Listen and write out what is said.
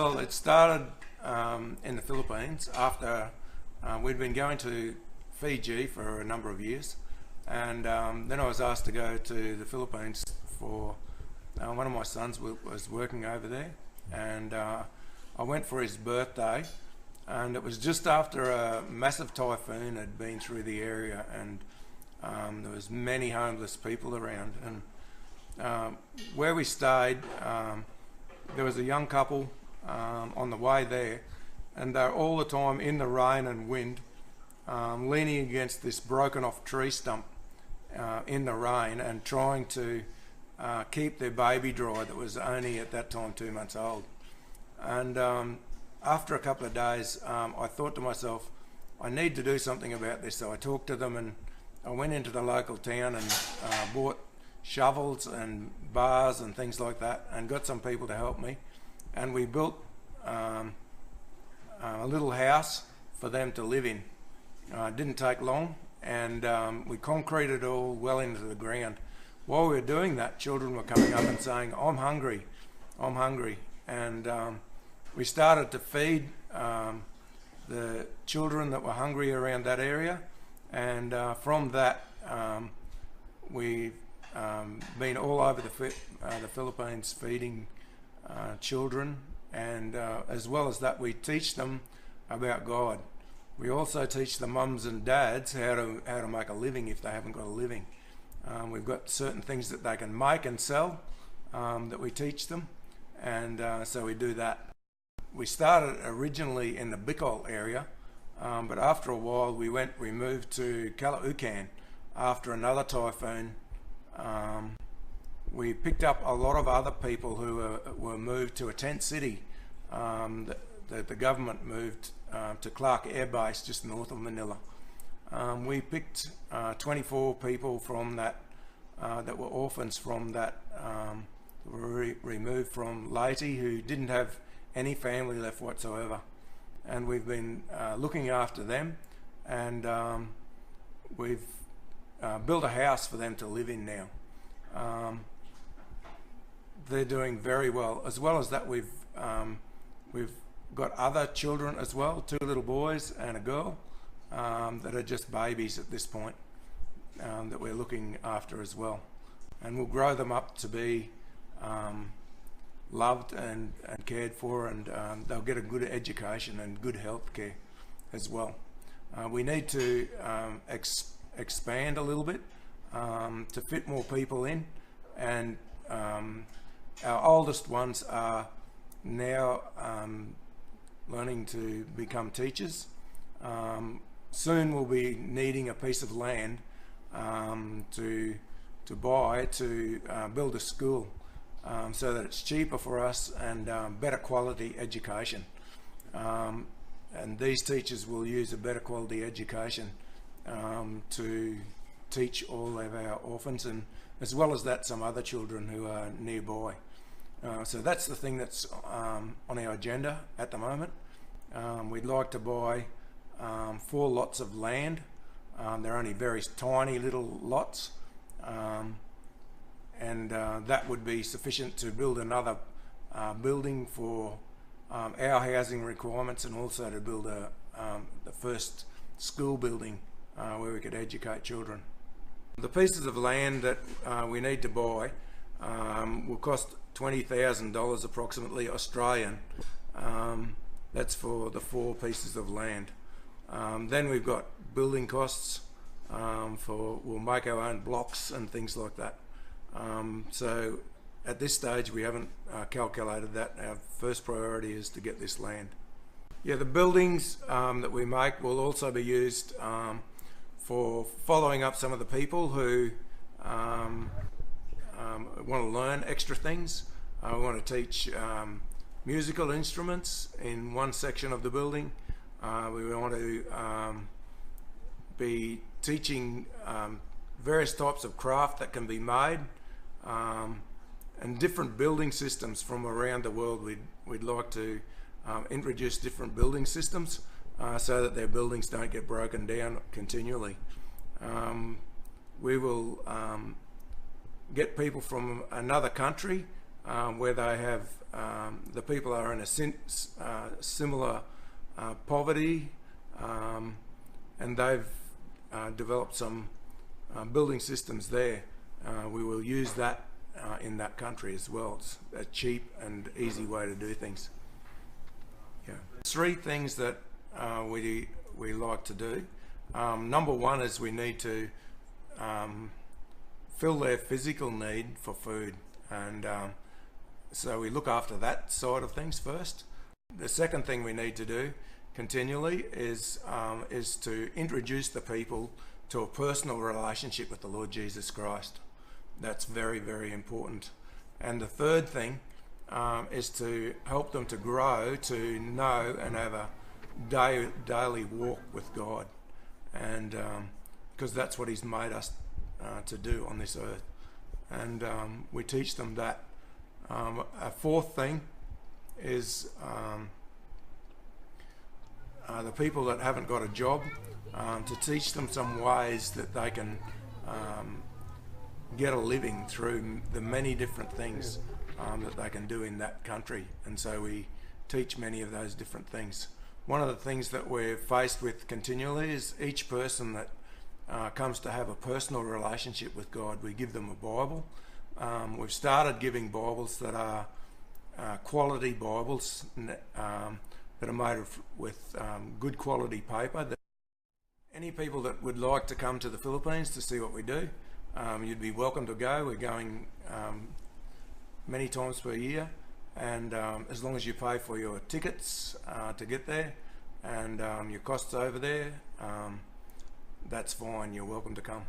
Well, it started in the Philippines after we'd been going to Fiji for a number of years, and then I was asked to go to the Philippines for one of my sons was working over there, and I went for his birthday, and it was just after a massive typhoon had been through the area, and there was many homeless people around, and where we stayed, there was a young couple on the way there, and they're all the time in the rain and wind, leaning against this broken off tree stump in the rain and trying to keep their baby dry that was only at that time 2 months old. And after a couple of days, I thought to myself, I need to do something about this. So I talked to them, and I went into the local town and bought shovels and bars and things like that, and got some people to help me, and we built a little house for them to live in. It didn't take long, and we concreted all well into the ground. While we were doing that, children were coming up and saying, I'm hungry, and we started to feed the children that were hungry around that area, and from that we've been all over the Philippines feeding children, and as well as that, we teach them about God. We also teach the mums and dads how to make a living if they haven't got a living. We've got certain things that they can make and sell that we teach them, and so we do that. We started originally in the Bicol area, but after a while we moved to Caloocan after another typhoon. We picked up a lot of other people who were moved to a tent city that the government moved to Clark Air Base just north of Manila. We picked 24 people from that that were orphans from that were removed from Leyte, who didn't have any family left whatsoever, and we've been looking after them, and we've built a house for them to live in now. They're doing very well. As well as that, we've got other children as well, 2 little boys and a girl that are just babies at this point, that we're looking after as well, and we'll grow them up to be loved and cared for, and they'll get a good education and good health care as well. We need to expand a little bit to fit more people in, and our oldest ones are now learning to become teachers. Soon we'll be needing a piece of land to buy to build a school, so that it's cheaper for us and better quality education. And these teachers will use a better quality education to teach all of our orphans, and as well as that, some other children who are nearby. So that's the thing that's on our agenda at the moment. We'd like to buy 4 lots of land. They're only very tiny little lots, and that would be sufficient to build another building for our housing requirements, and also to build the first school building where we could educate children. The pieces of land that we need to buy will cost $20,000 approximately Australian. That's for the 4 pieces of land. Then we've got building costs we'll make our own blocks and things like that. So at this stage we haven't calculated that. Our first priority is to get this land. Yeah, the buildings that we make will also be used for following up some of the people who want to learn extra things. We want to teach musical instruments in one section of the building. We want to be teaching various types of craft that can be made, and different building systems from around the world. We'd like to introduce different building systems so that their buildings don't get broken down continually. We will get people from another country where they have the people are in a similar poverty, and they've developed some building systems there. We will use that in that country as well. It's a cheap and easy way to do things. Yeah. 3 things that we like to do. Number 1 is we need to fill their physical need for food, and so we look after that side of things first. The second thing we need to do continually is to introduce the people to a personal relationship with the Lord Jesus Christ. That's very, very important. And the third thing is to help them to grow, to know and have a daily walk with God, and because that's what He's made us to do on this earth, and we teach them that. A fourth thing is the people that haven't got a job, to teach them some ways that they can get a living through the many different things that they can do in that country. And so we teach many of those different things. One of the things that we're faced with continually is each person that comes to have a personal relationship with God, we give them a Bible. We've started giving Bibles that are quality Bibles that are made with good quality paper. Any people that would like to come to the Philippines to see what we do, you'd be welcome to go. We're going many times per year, and as long as you pay for your tickets to get there and your costs over there, that's fine. You're welcome to come.